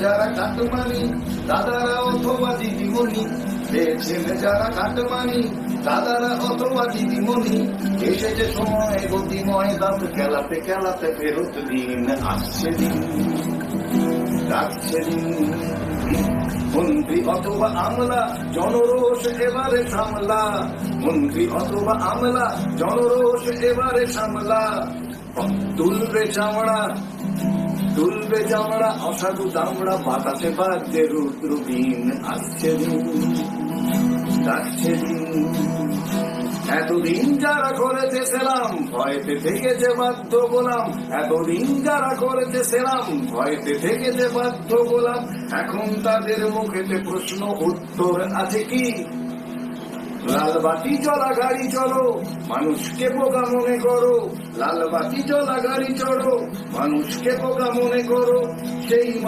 যারা কাটমানি দাদারা অথবা দিদিমণি, পেয়েছেন যারা কাটমানি দাদারা অথবা দিদিমণি, এসেছে সময় গতিময় দাঁত খেলাতে খেলাতে ফেরত দিন আসছে দিন রাখছে দিন। মন্ত্রী অথবা আমলা জনরোষ এবারে সামলা, মন্ত্রী অথবা আমলা জনরোষ এবারে সামলা। তুলবে চামড়া তুলবে চামড়া অসাধু দামড়া, বাতাসে বাজছে রুদ্রবীণ আসছে দিন ডাকছে দিন। এতদিন যারা করেছে সেলাম ভয়েতে থেকেছে বাধ্য গোলাম, এতদিন যারা করেছে সেলাম ভয়েতে থেকেছে বাধ্য গোলাম। এখন তাদের মুখেতে প্রশ্ন উত্তর আছে কি? লাল বাতি চলা গাড়ি চড়ো মানুষকে বোকা মনে করো, লাল বাতি চলা গাড়ি চড়ো মানুষকে বোকা মনে করো। সেই